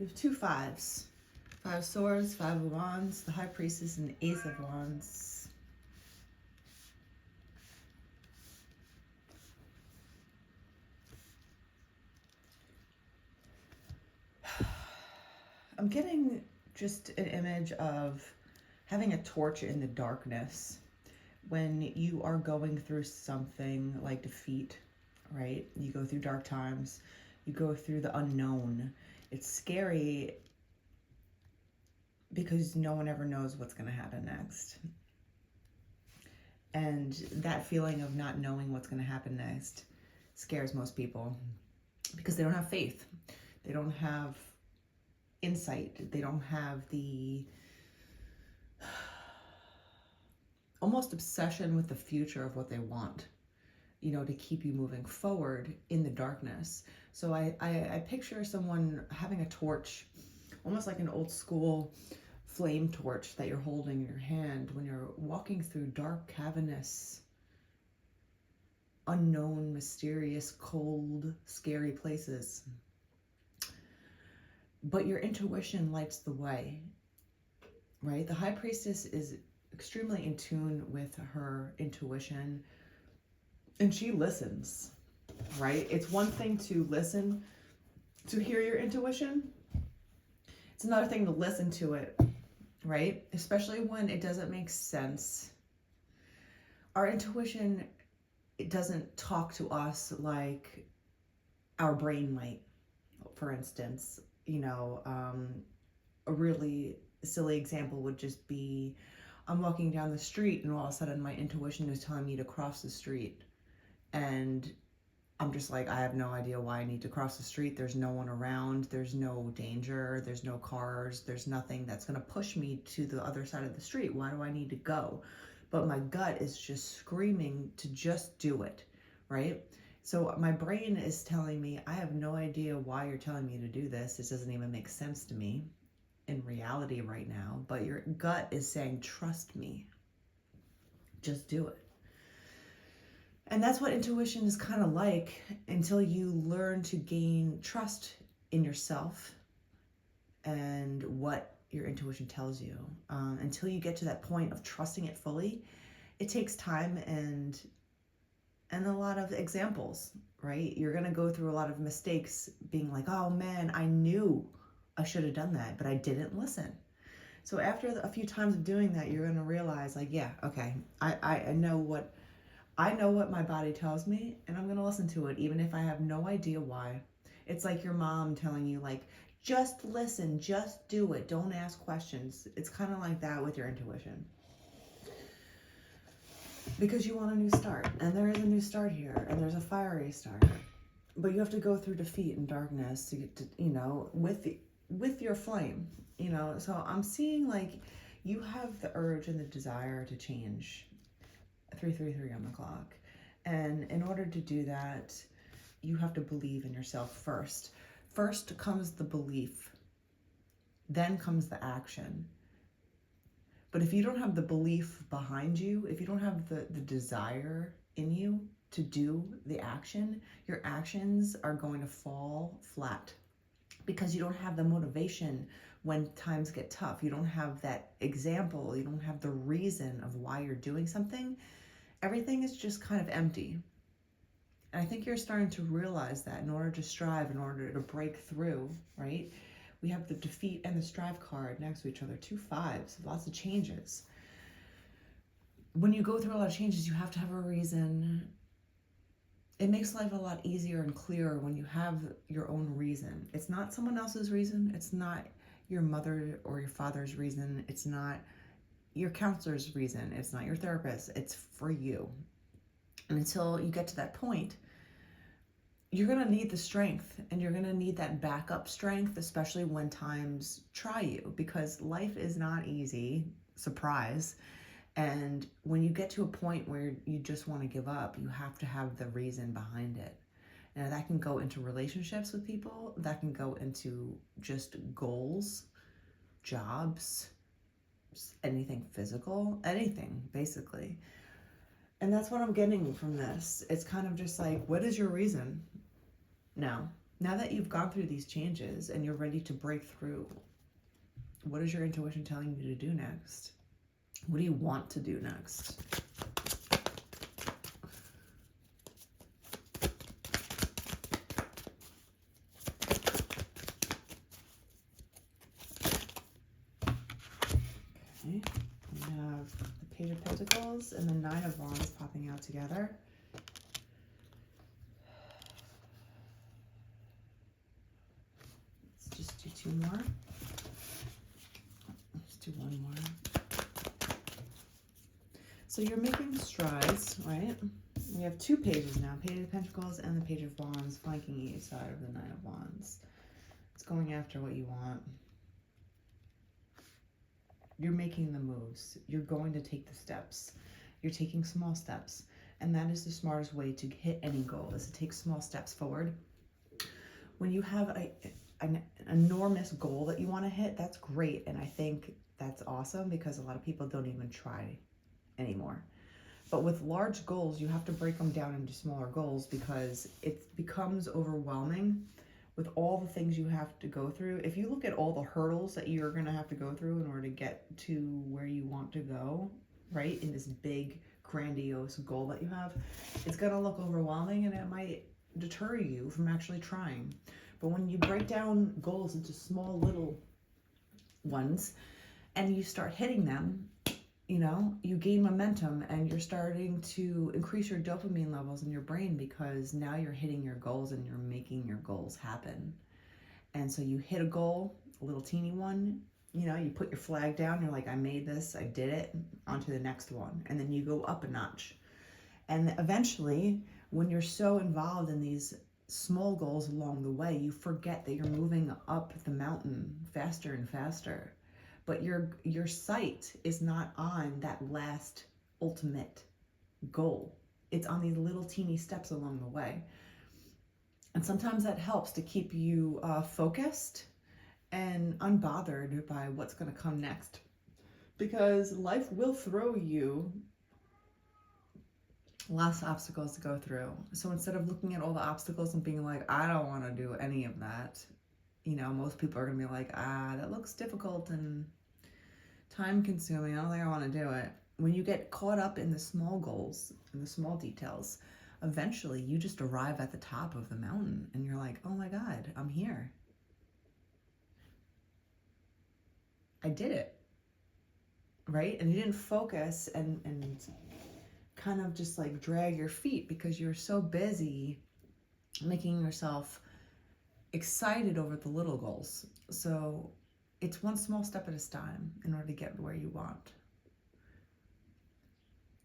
We have two fives. Five of Swords, Five of Wands, the High Priestess, and the Ace of Wands. I'm getting just an image of having a torch in the darkness when you are going through something like defeat, right? You go through dark times, you go through the unknown. It's scary because no one ever knows what's going to happen next. And that feeling of not knowing what's going to happen next scares most people because they don't have faith. They don't have insight. They don't have the almost obsession with the future of what they want, you know, to keep you moving forward in the darkness. So I picture someone having a torch, almost like an old school flame torch that you're holding in your hand when you're walking through dark, cavernous, unknown, mysterious, cold, scary places. But your intuition lights the way, right? The High Priestess is extremely in tune with her intuition, and she listens, right? It's one thing to listen, to hear your intuition. It's another thing to listen to it, right? Especially when it doesn't make sense. Our intuition, it doesn't talk to us like our brain might. For instance, you know, a really silly example would just be I'm walking down the street and all of a sudden my intuition is telling me to cross the street. And I'm just like, I have no idea why I need to cross the street. There's no one around. There's no danger. There's no cars. There's nothing that's going to push me to the other side of the street. Why do I need to go? But my gut is just screaming to just do it, right? So my brain is telling me, I have no idea why you're telling me to do this. It doesn't even make sense to me in reality right now. But your gut is saying, trust me. Just do it. And that's what intuition is kind of like until you learn to gain trust in yourself and what your intuition tells you. Until you get to that point of trusting it fully, it takes time and a lot of examples, right? You're going to go through a lot of mistakes being like, oh man, I knew I should have done that, but I didn't listen. So after a few times of doing that, you're going to realize like, yeah, okay, I know what my body tells me, and I'm going to listen to it, even if I have no idea why. It's like your mom telling you, like, just listen, just do it, don't ask questions. It's kind of like that with your intuition. Because you want a new start, and there is a new start here, and there's a fiery start. But you have to go through defeat and darkness to get to, you know, with your flame, you know. So I'm seeing, like, you have the urge and the desire to change. 333 on the clock. And in order to do that, you have to believe in yourself first. First comes the belief, then comes the action. But if you don't have the belief behind you, if you don't have the desire in you to do the action, your actions are going to fall flat because you don't have the motivation when times get tough. You don't have that example. You don't have the reason of why you're doing something. Everything is just kind of empty. And I think you're starting to realize that in order to strive, in order to break through, right? We have the defeat and the strive card next to each other, 2 5s, lots of changes. When you go through a lot of changes, you have to have a reason. It makes life a lot easier and clearer when you have your own reason. It's not someone else's reason. It's not your mother or your father's reason. It's not your counselor's reason. It's not your therapist. It's for you. And until you get to that point, you're going to need the strength, and you're going to need that backup strength, especially when times try you, because life is not easy, surprise. And when you get to a point where you just want to give up, you have to have the reason behind it. And that can go into relationships with people, that can go into just goals, jobs, anything physical, anything basically. And that's what I'm getting from this. It's kind of just like, what is your reason now? Now that you've gone through these changes and you're ready to break through, what is your intuition telling you to do next? What do you want to do next? Okay, we have the Page of Pentacles and the Nine of Wands popping out together. Let's just do two more. Let's do one more. So you're making strides, right? We have two pages now, Page of Pentacles and the Page of Wands flanking each side of the Nine of Wands. It's going after what you want. You're making the moves. You're going to take the steps. You're taking small steps. And that is the smartest way to hit any goal, is to take small steps forward. When you have an enormous goal that you want to hit, that's great. And I think that's awesome because a lot of people don't even try anymore. But with large goals, you have to break them down into smaller goals because it becomes overwhelming with all the things you have to go through. If you look at all the hurdles that you're going to have to go through in order to get to where you want to go, right, in this big, grandiose goal that you have, it's going to look overwhelming and it might deter you from actually trying. But when you break down goals into small little ones and you start hitting them, you know, you gain momentum and you're starting to increase your dopamine levels in your brain because now you're hitting your goals and you're making your goals happen. And so you hit a goal, a little teeny one, you know, you put your flag down, you're like, I made this, I did it, on to the next one. And then you go up a notch. And eventually, when you're so involved in these small goals along the way, you forget that you're moving up the mountain faster and faster. But your sight is not on that last ultimate goal. It's on these little teeny steps along the way. And sometimes that helps to keep you focused and unbothered by what's going to come next. Because life will throw you lots of obstacles to go through. So instead of looking at all the obstacles and being like, I don't want to do any of that, you know, most people are going to be like, that looks difficult and time consuming. I don't think I want to do it. When you get caught up in the small goals and the small details, eventually you just arrive at the top of the mountain and you're like, oh my God, I'm here. I did it. Right? And you didn't focus and kind of just like drag your feet because you're so busy making yourself excited over the little goals. So it's one small step at a time in order to get where you want.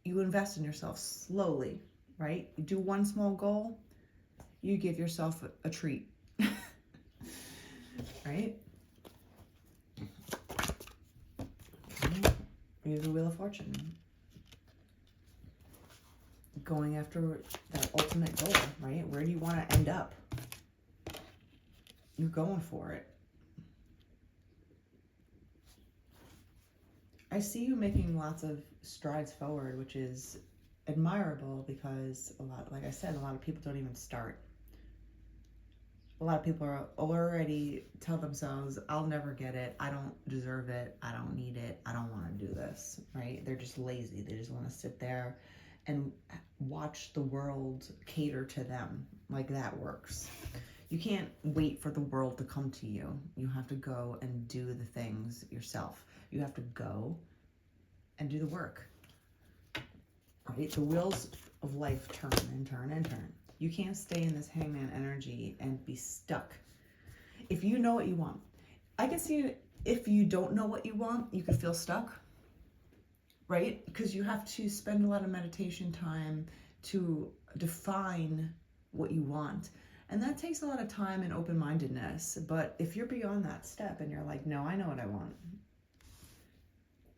You invest in yourself slowly, right? You do one small goal, you give yourself a treat, right? Okay. You have the Wheel of Fortune. Going after that ultimate goal, right? Where do you want to end up? You're going for it. I see you making lots of strides forward, which is admirable because like I said, a lot of people don't even start. A lot of people are already tell themselves, I'll never get it. I don't deserve it. I don't need it. I don't want to do this, right? They're just lazy. They just want to sit there and watch the world cater to them. Like that works. You can't wait for the world to come to you. You have to go and do the things yourself. You have to go and do the work. Right? The wheels of life turn and turn and turn. You can't stay in this hangman energy and be stuck. If you know what you want, I can see if you don't know what you want, you could feel stuck, right? Because you have to spend a lot of meditation time to define what you want. And that takes a lot of time and open-mindedness. But if you're beyond that step and you're like, no, I know what I want.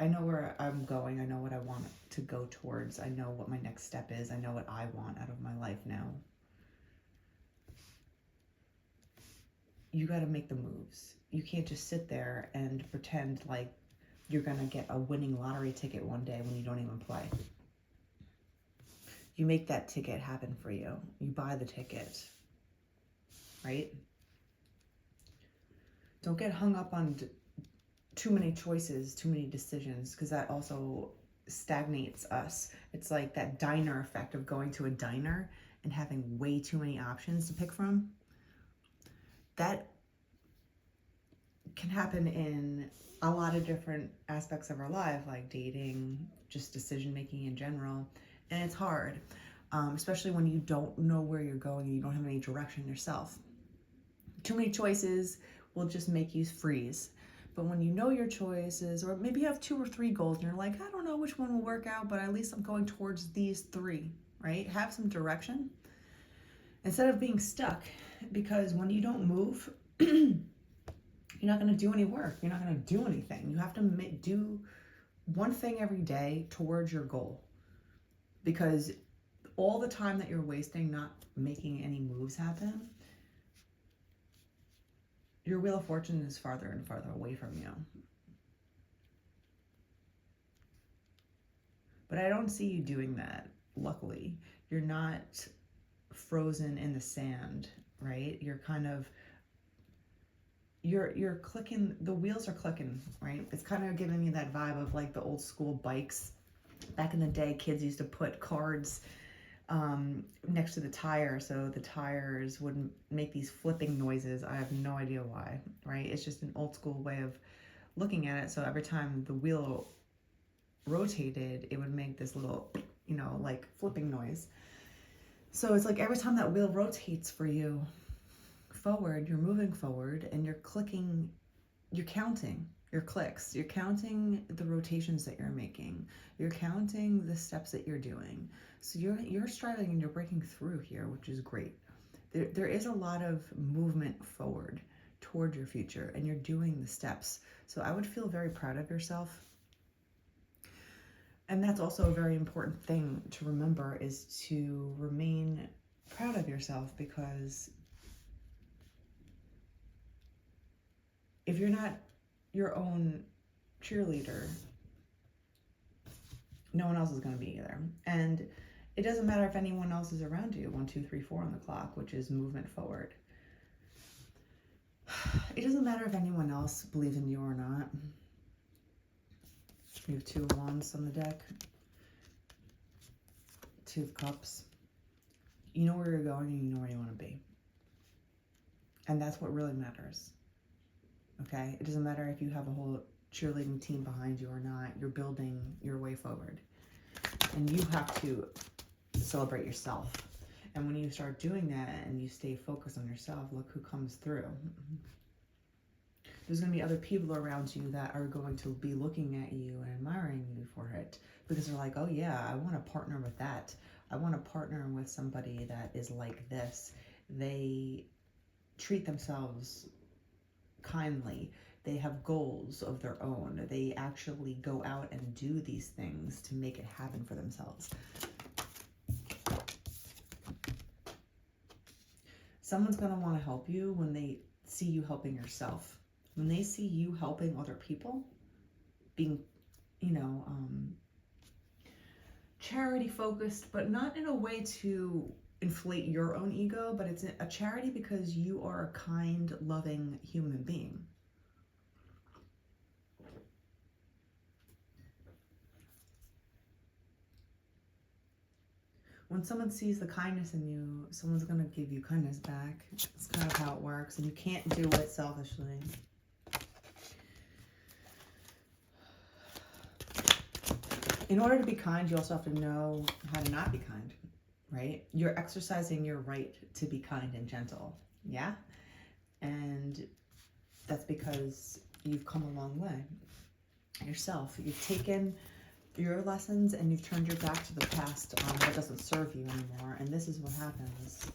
I know where I'm going. I know what I want to go towards. I know what my next step is. I know what I want out of my life now. You got to make the moves. You can't just sit there and pretend like you're going to get a winning lottery ticket one day when you don't even play. You make that ticket happen for you. You buy the ticket. right? Don't get hung up on too many choices, too many decisions, because that also stagnates us. It's like that diner effect of going to a diner and having way too many options to pick from. That can happen in a lot of different aspects of our life, like dating, just decision making in general. And it's hard, especially when you don't know where you're going and you don't have any direction yourself. Too many choices will just make you freeze. But when you know your choices, or maybe you have 2 or 3 goals and you're like, I don't know which one will work out, but at least I'm going towards these 3, right? Have some direction instead of being stuck, because when you don't move, you're not going to do any work. You're not going to do anything. You have to do one thing every day towards your goal, because all the time that you're wasting not making any moves happen, your wheel of fortune is farther and farther away from you. But I don't see you doing that, luckily. You're not frozen in the sand, right? You're kind of, you're clicking, the wheels are clicking, right? It's kind of giving me that vibe of like the old school bikes. Back in the day, kids used to put cards next to the tire so the tires wouldn't make these flipping noises. I have no idea why, right? It's just an old school way of looking at it. So every time the wheel rotated, it would make this little, like flipping noise. So it's like every time that wheel rotates for you forward, you're moving forward and you're clicking, you're counting your clicks, you're counting the rotations that you're making, you're counting the steps that you're doing. So you're striving and you're breaking through here, which is great. There is a lot of movement forward toward your future, and you're doing the steps. So I would feel very proud of yourself. And that's also a very important thing to remember, is to remain proud of yourself, because if you're not your own cheerleader, no one else is going to be either. And it doesn't matter if anyone else is around you. 1, 2, 3, 4 on the clock, which is movement forward. It doesn't matter if anyone else believes in you or not. We have 2 of Wands on the deck, 2 of Cups. You know where you're going and you know where you want to be. And that's what really matters. Okay? It doesn't matter if you have a whole cheerleading team behind you or not. You're building your way forward. And you have to celebrate yourself. And when you start doing that and you stay focused on yourself, look who comes through. There's going to be other people around you that are going to be looking at you and admiring you for it, because they're like, oh yeah, I want to partner with that. I want to partner with somebody that is like this. They treat themselves kindly. They have goals of their own. They actually go out and do these things to make it happen for themselves. Someone's going to want to help you when they see you helping yourself. When they see you helping other people, being, charity focused, but not in a way to inflate your own ego, but it's a charity because you are a kind, loving human being. When someone sees the kindness in you, someone's going to give you kindness back. It's kind of how it works, and you can't do it selfishly. In order to be kind, you also have to know how to not be kind, right? You're exercising your right to be kind and gentle, yeah? And that's because you've come a long way yourself. You've taken your lessons and you've turned your back to the past that doesn't serve you anymore. And this is what happens.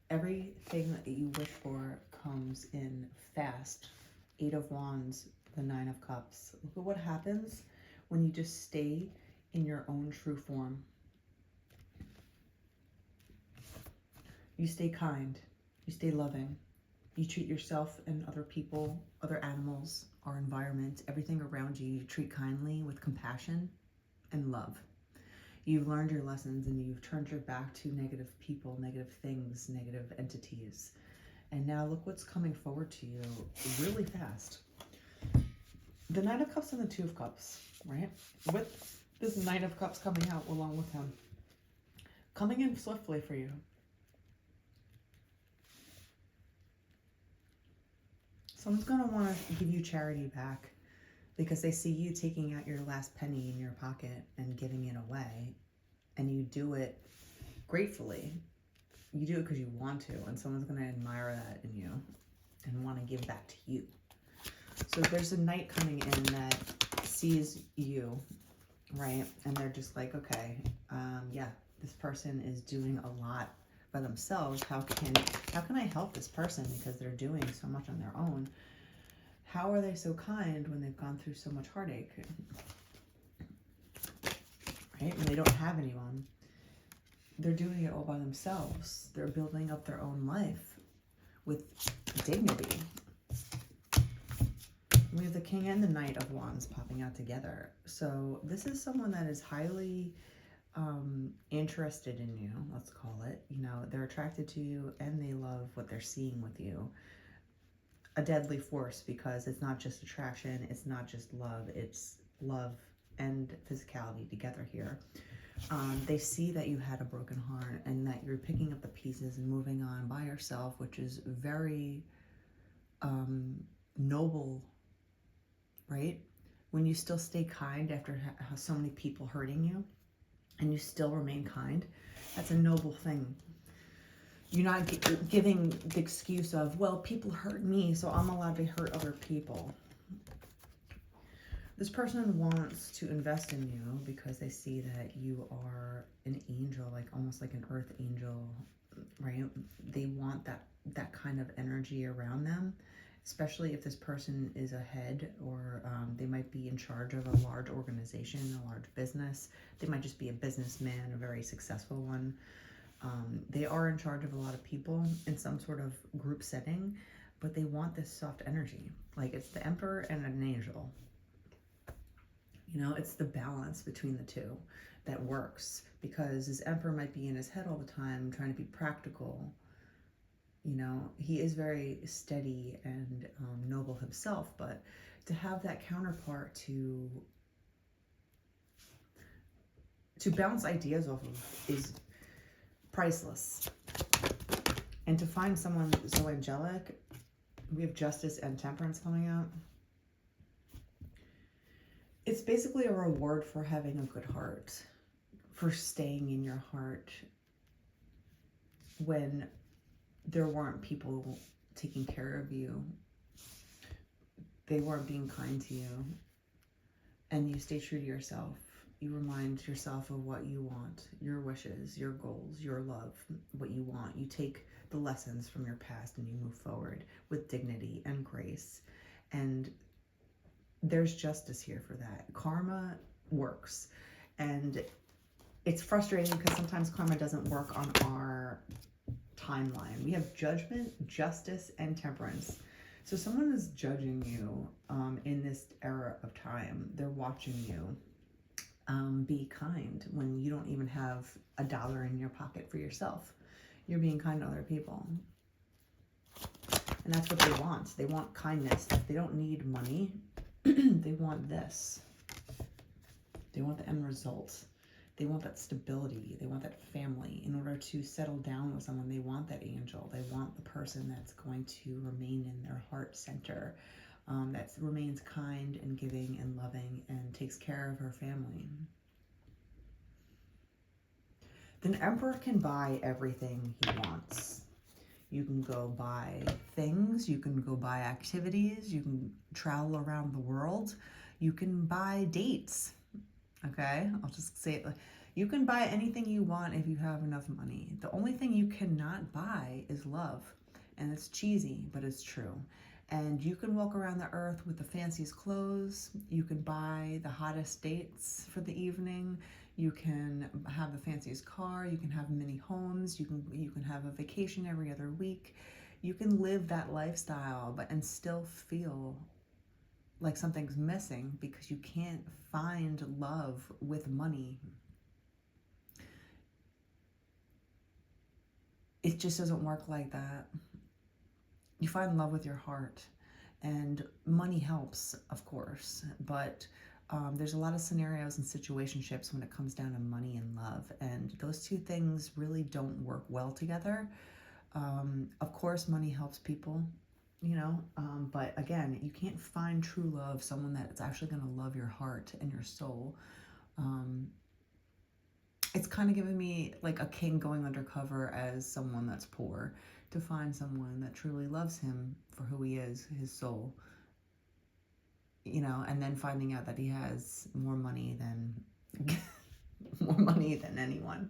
Everything that you wish for comes in fast. 8 of Wands, the 9 of Cups. Look at what happens when you just stay in your own true form. You stay kind, you stay loving, you treat yourself and other people, other animals, our environment, everything around you, you treat kindly with compassion and love. You've learned your lessons and you've turned your back to negative people, negative things, negative entities. And now look what's coming forward to you really fast. The Knight of Cups and the Two of Cups, right? With this Knight of Cups coming out along with him. Coming in swiftly for you. Someone's going to want to give you charity back because they see you taking out your last penny in your pocket and giving it away. And you do it gratefully. You do it because you want to, and someone's going to admire that in you and want to give back to you. So there's a knight coming in that sees you, right? And they're just like, okay, yeah, this person is doing a lot by themselves. How can I help this person because they're doing so much on their own? How are they so kind when they've gone through so much heartache? Right? When they don't have anyone. They're doing it all by themselves. They're building up their own life with dignity. We have the King and the Knight of Wands popping out together. So this is someone that is highly interested in you, let's call it. You know, they're attracted to you and they love what they're seeing with you. A deadly force, because it's not just attraction, it's not just love, it's love and physicality together here. They see that you had a broken heart and that you're picking up the pieces and moving on by yourself, which is very noble, right? When you still stay kind after so many people hurting you and you still remain kind, that's a noble thing. You're not giving the excuse of, well, people hurt me, so I'm allowed to hurt other people. This person wants to invest in you because they see that you are an angel, like almost like an earth angel, right? They want that kind of energy around them, especially if this person is a head or they might be in charge of a large organization, a large business. They might just be a businessman, a very successful one. They are in charge of a lot of people in some sort of group setting, but they want this soft energy. Like it's the Emperor and an angel. You know, it's the balance between the two that works, because his Emperor might be in his head all the time trying to be practical. You know, he is very steady and noble himself, but to have that counterpart to bounce ideas off of is priceless. And to find someone so angelic, we have Justice and Temperance coming out. It's basically a reward for having a good heart, for staying in your heart when there weren't people taking care of you. They weren't being kind to you. And you stay true to yourself. You remind yourself of what you want, your wishes, your goals, your love, what you want. You take the lessons from your past and you move forward with dignity and grace. And there's justice here for that. Karma works. And it's frustrating because sometimes karma doesn't work on our timeline. We have judgment, justice, and temperance. So someone is judging you in this era of time. They're watching you be kind when you don't even have $1 in your pocket for yourself. You're being kind to other people. And that's what they want. They want kindness. They don't need money. They want this. They want the end result. They want that stability. They want that family. In order to settle down with someone, they want that angel. They want the person that's going to remain in their heart center, that remains kind and giving and loving and takes care of her family. The Emperor can buy everything he wants. You can go buy things, you can go buy activities, you can travel around the world, you can buy dates, okay? I'll just say it. You can buy anything you want if you have enough money. The only thing you cannot buy is love. And it's cheesy, but it's true. And you can walk around the earth with the fanciest clothes. You can buy the hottest dates for the evening. You can have the fanciest car. You can have many homes. You can have a vacation every other week. You can live that lifestyle, and still feel like something's missing because you can't find love with money. It just doesn't work like that. you find love with your heart. And money helps, of course, but there's a lot of scenarios and situationships when it comes down to money and love, and those two things really don't work well together. Of course, money helps people, but again, you can't find true love, someone that's actually going to love your heart and your soul. It's kind of giving me like a king going undercover as someone that's poor to find someone that truly loves him for who he is, his soul, and then finding out that he has more money than more money than anyone.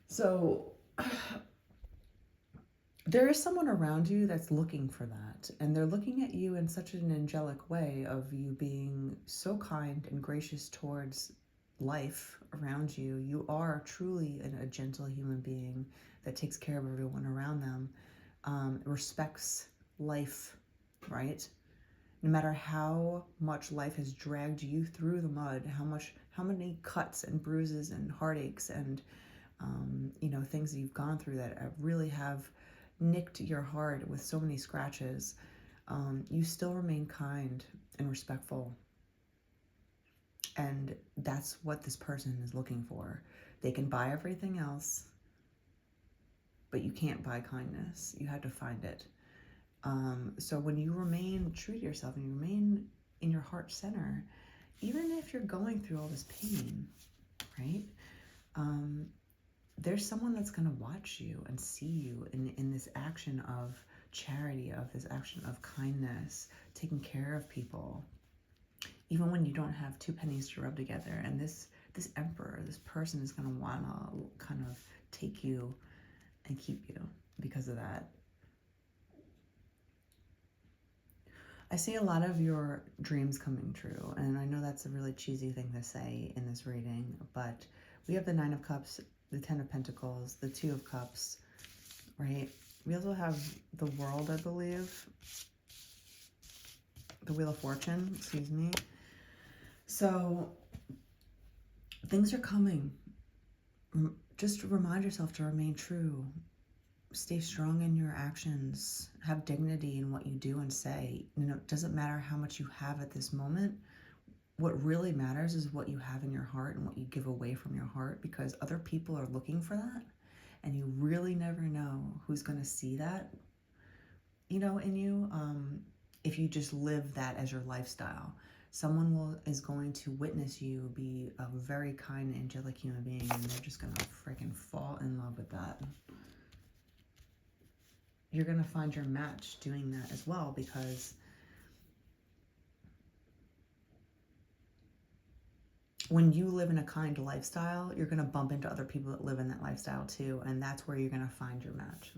So there is someone around you that's looking for that, and they're looking at you in such an angelic way of you being so kind and gracious towards life around you. You are truly a gentle human being that takes care of everyone around them, respects life, right? No matter how much life has dragged you through the mud, how many cuts and bruises and heartaches and things that you've gone through that really have nicked your heart with so many scratches, you still remain kind and respectful. And that's what this person is looking for. They can buy everything else, but you can't buy kindness. You have to find it. So when you remain true to yourself and you remain in your heart center, even if you're going through all this pain, right? There's someone that's going to watch you and see you in this action of charity, of this action of kindness, taking care of people, even when you don't have two pennies to rub together. And this emperor, this person is going to want to kind of take you and keep you because of that. I see a lot of your dreams coming true, and I know that's a really cheesy thing to say in this reading, but we have the Nine of Cups, the Ten of Pentacles, the Two of Cups, right? We also have the World, I believe. The Wheel of Fortune, excuse me. So things are coming. Just remind yourself to remain true. Stay strong in your actions. Have dignity in what you do and say. It doesn't matter how much you have at this moment. What really matters is what you have in your heart and what you give away from your heart, because other people are looking for that, and you really never know who's going to see that, in you. If you just live that as your lifestyle, someone is going to witness you be a very kind, angelic human being, and they're just going to freaking fall in love with that. You're going to find your match doing that as well, because when you live in a kind lifestyle, you're going to bump into other people that live in that lifestyle too, and that's where you're going to find your match.